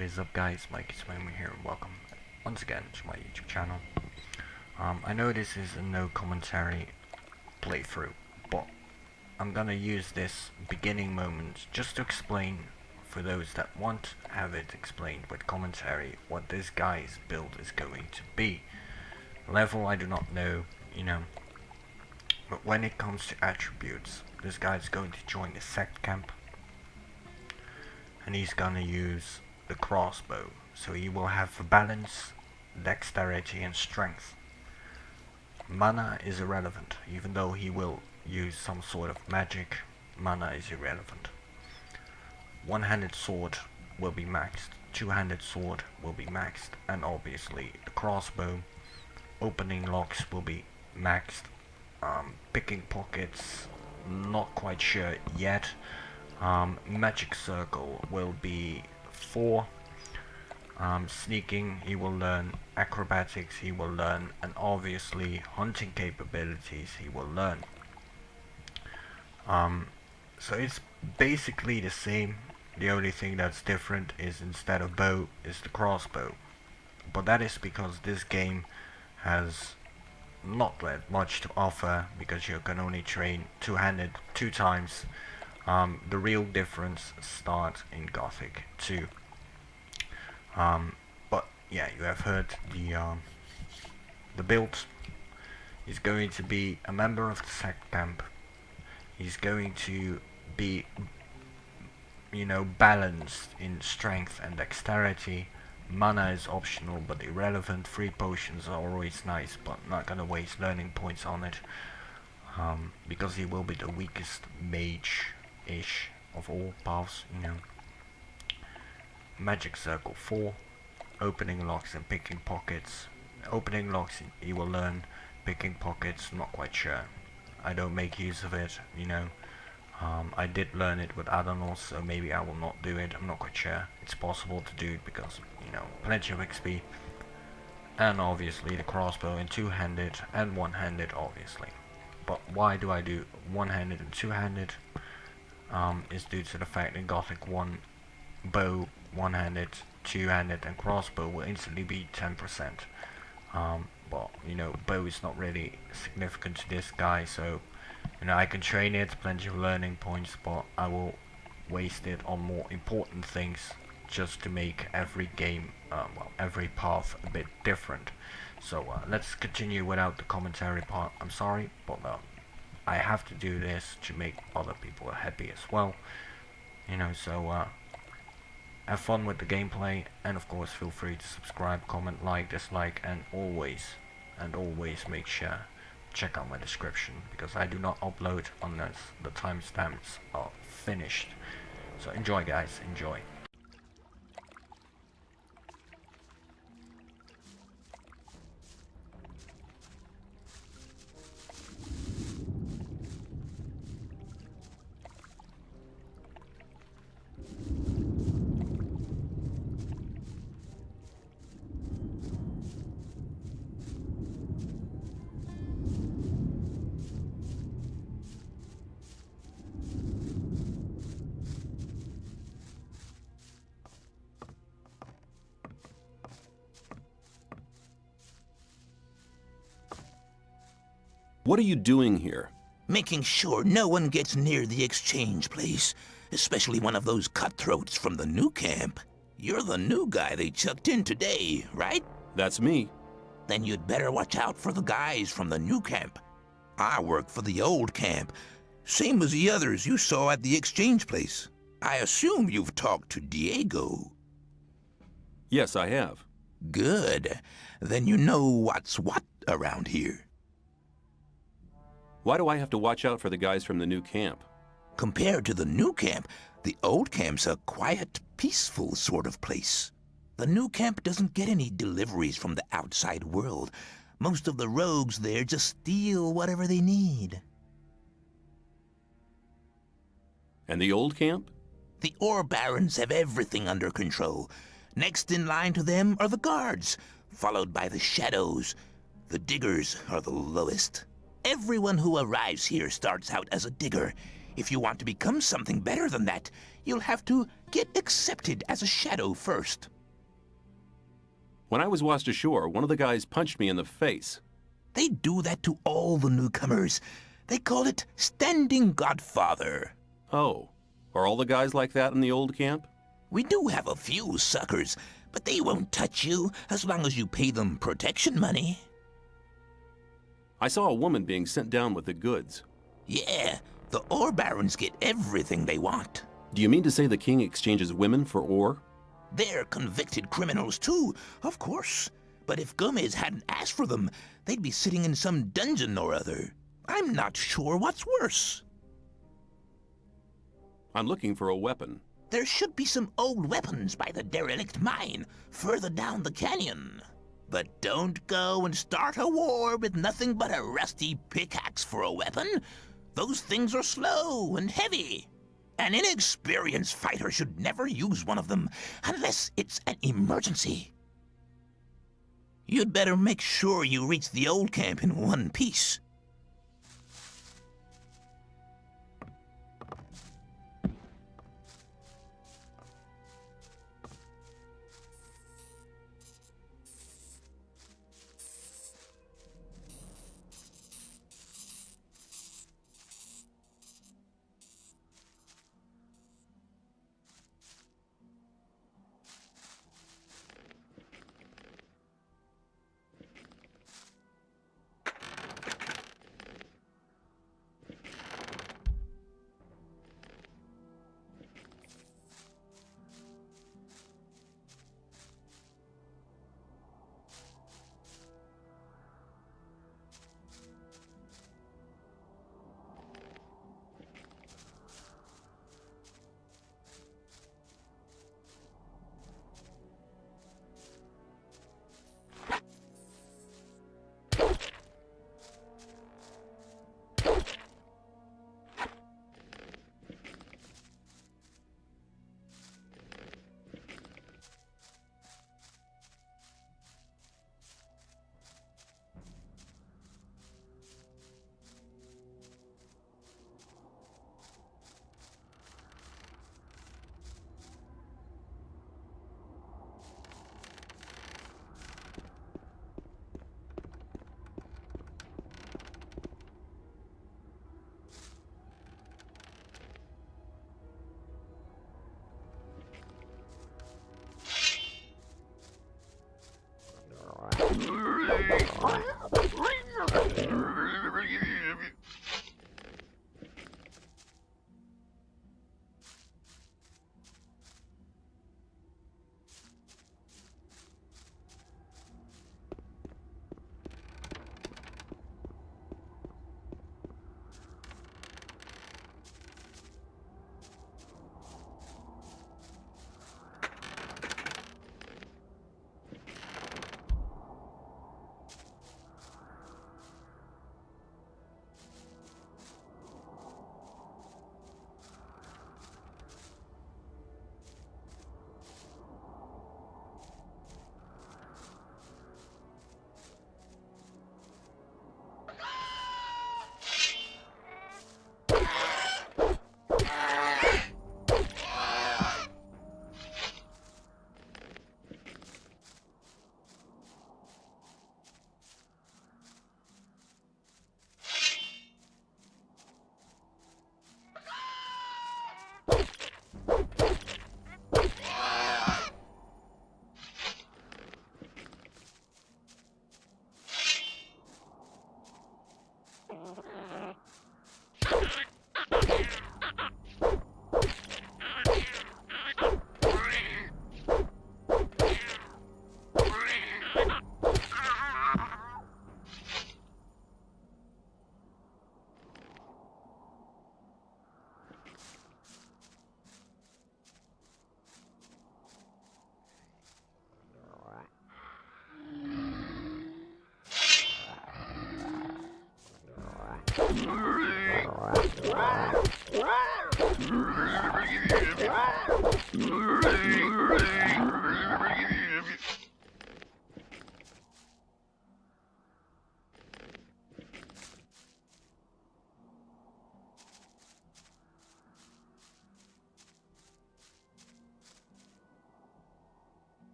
What is up guys, Meikitamemo here and welcome once again to my YouTube channel. I know this is a no commentary playthrough, but I'm gonna use this beginning moment just to explain for those that want to have it explained with commentary what this guy's build is going to be. Level I do not know, but when it comes to attributes, this guy's going to join the Sect camp and he's gonna use the crossbow, so he will have balance, dexterity and strength. Mana is irrelevant, even though he will use some sort of magic. Mana is irrelevant. One-handed sword will be maxed, two-handed sword will be maxed, and obviously the crossbow. Opening locks will be maxed. Picking pockets, not quite sure yet. Magic circle will be 4. Sneaking he will learn, acrobatics he will learn, and obviously hunting capabilities he will learn. So it's basically the same. The only thing that's different is instead of bow is the crossbow, but that is because this game has not that much to offer, because you can only train two-handed 2 times. The real difference starts in Gothic 2. But yeah, you have heard the build. He's going to be a member of the Sect camp. He's going to be, balanced in strength and dexterity. Mana is optional but irrelevant. 3 potions are always nice, but not gonna waste learning points on it, because he will be the weakest mage-ish of all paths, Magic circle 4. Opening locks and picking pockets. Opening locks he will learn. Picking pockets, not quite sure. I don't make use of it, I did learn it with add-ons, so maybe I will not do it. I'm not quite sure. It's possible to do it because, plenty of XP. And obviously the crossbow in two-handed and one-handed, obviously. But why do I do one-handed and two-handed? Is due to the fact in Gothic 1, bow, one-handed, two-handed and crossbow will instantly be 10%. But bow is not really significant to this guy, so I can train it, plenty of learning points, but I will waste it on more important things just to make every game, every path a bit different. So let's continue without the commentary part. I'm sorry, but I have to do this to make other people happy as well. So have fun with the gameplay, and of course feel free to subscribe, comment, like, dislike, and always make sure check out my description, because I do not upload unless the timestamps are finished. So enjoy guys, enjoy. What are you doing here? Making sure no one gets near the exchange place, especially one of those cutthroats from the new camp. You're the new guy they chucked in today, right? That's me. Then you'd better watch out for the guys from the new camp. I work for the old camp, same as the others you saw at the exchange place. I assume you've talked to Diego. Yes, I have. Good. Then you know what's what around here. Why do I have to watch out for the guys from the new camp? Compared to the new camp, the old camp's a quiet, peaceful sort of place. The new camp doesn't get any deliveries from the outside world. Most of the rogues there just steal whatever they need. And the old camp? The ore barons have everything under control. Next in line to them are the guards, followed by the shadows. The diggers are the lowest. Everyone who arrives here starts out as a digger. If you want to become something better than that, you'll have to get accepted as a shadow first. When I was washed ashore, one of the guys punched me in the face. They do that to all the newcomers. They call it standing godfather. Oh, are all the guys like that in the old camp? We do have a few suckers, but they won't touch you as long as you pay them protection money. I saw a woman being sent down with the goods. Yeah, the ore barons get everything they want. Do you mean to say the king exchanges women for ore? They're convicted criminals too, of course. But if Gomez hadn't asked for them, they'd be sitting in some dungeon or other. I'm not sure what's worse. I'm looking for a weapon. There should be some old weapons by the derelict mine, further down the canyon. But don't go and start a war with nothing but a rusty pickaxe for a weapon. Those things are slow and heavy. An inexperienced fighter should never use one of them, unless it's an emergency. You'd better make sure you reach the old camp in one piece.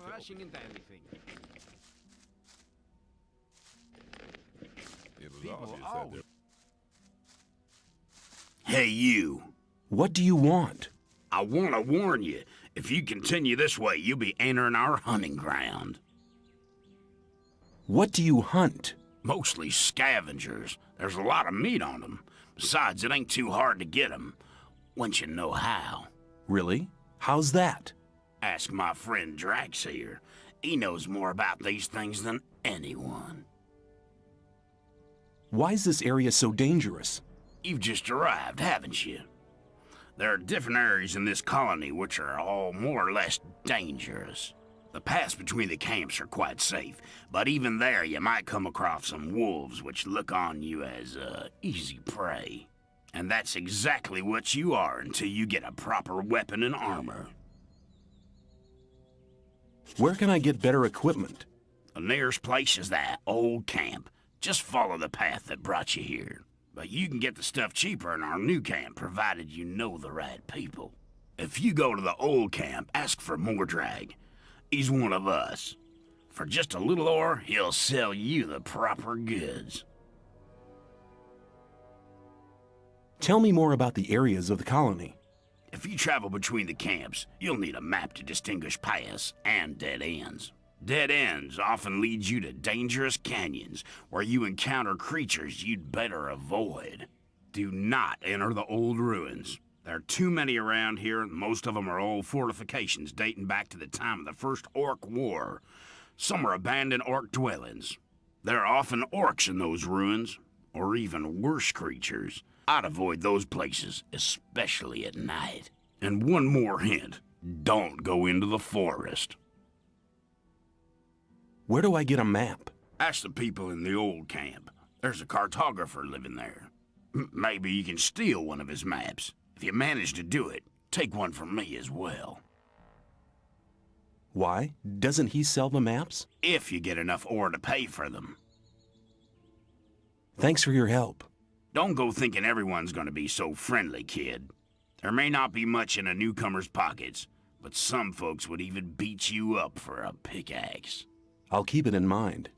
Rushing into anything. Hey, you. What do you want? I want to warn you. If you continue this way, you'll be entering our hunting ground. What do you hunt? Mostly scavengers. There's a lot of meat on them. Besides, it ain't too hard to get them, once you know how. Really? How's that? Ask my friend Drax here. He knows more about these things than anyone. Why is this area so dangerous? You've just arrived, haven't you? There are different areas in this colony which are all more or less dangerous. The paths between the camps are quite safe, but even there you might come across some wolves which look on you as easy prey. And that's exactly what you are until you get a proper weapon and armor. Where can I get better equipment? The nearest place is that old camp. Just follow the path that brought you here. But you can get the stuff cheaper in our new camp, provided you know the right people. If you go to the old camp, ask for Mordrag. He's one of us. For just a little ore, he'll sell you the proper goods. Tell me more about the areas of the colony. If you travel between the camps, you'll need a map to distinguish paths and dead ends. Dead ends often lead you to dangerous canyons where you encounter creatures you'd better avoid. Do not enter the old ruins. There are too many around here, and most of them are old fortifications dating back to the time of the First Orc War. Some are abandoned orc dwellings. There are often orcs in those ruins, or even worse creatures. I'd avoid those places, especially at night. And one more hint, don't go into the forest. Where do I get a map? Ask the people in the old camp. There's a cartographer living there. Maybe you can steal one of his maps. If you manage to do it, take one from me as well. Why? Doesn't he sell the maps? If you get enough ore to pay for them. Thanks for your help. Don't go thinking everyone's gonna be so friendly, kid. There may not be much in a newcomer's pockets, but some folks would even beat you up for a pickaxe. I'll keep it in mind.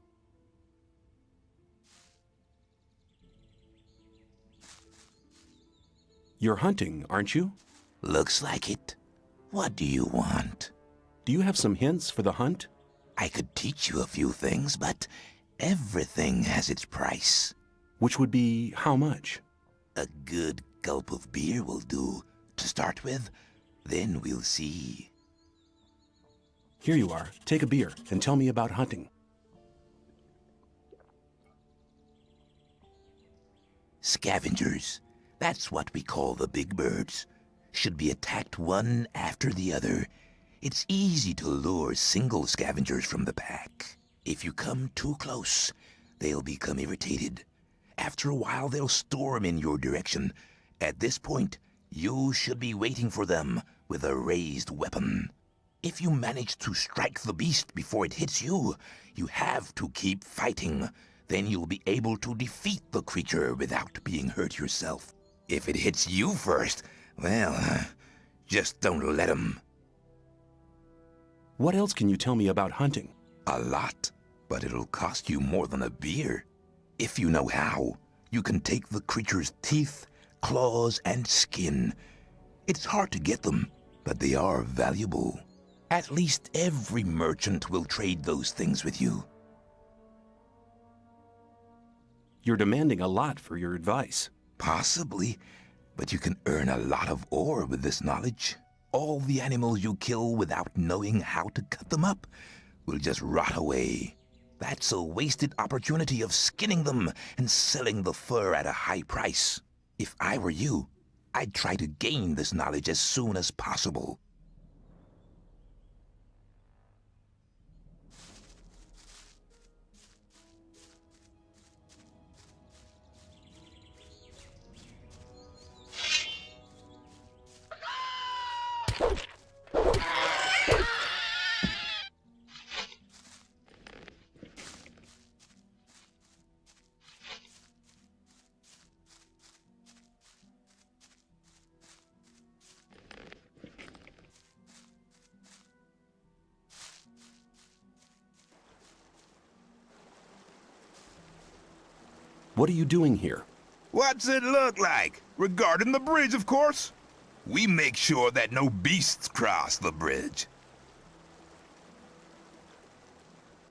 You're hunting, aren't you? Looks like it. What do you want? Do you have some hints for the hunt? I could teach you a few things, but everything has its price. Which would be how much? A good gulp of beer will do, to start with. Then we'll see. Here you are. Take a beer and tell me about hunting. Scavengers. That's what we call the big birds. Should be attacked one after the other. It's easy to lure single scavengers from the pack. If you come too close, they'll become irritated. After a while, they'll storm in your direction. At this point, you should be waiting for them with a raised weapon. If you manage to strike the beast before it hits you, you have to keep fighting. Then you'll be able to defeat the creature without being hurt yourself. If it hits you first, well, just don't let him. What else can you tell me about hunting? A lot, but it'll cost you more than a beer. If you know how, you can take the creature's teeth, claws, and skin. It's hard to get them, but they are valuable. At least every merchant will trade those things with you. You're demanding a lot for your advice. Possibly, but you can earn a lot of ore with this knowledge. All the animals you kill without knowing how to cut them up will just rot away. That's a wasted opportunity of skinning them and selling the fur at a high price. If I were you, I'd try to gain this knowledge as soon as possible. What are you doing here? What's it look like? Regarding the bridge, of course. We make sure that no beasts cross the bridge.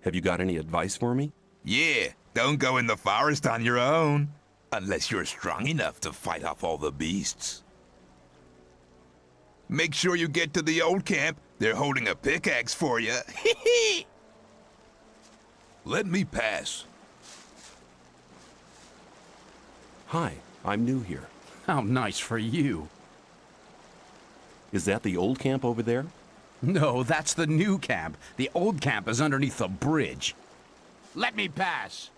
Have you got any advice for me? Yeah, don't go in the forest on your own. Unless you're strong enough to fight off all the beasts. Make sure you get to the old camp. They're holding a pickaxe for you. Let me pass. Hi, I'm new here. How nice for you. Is that the old camp over there? No, that's the new camp. The old camp is underneath the bridge. Let me pass.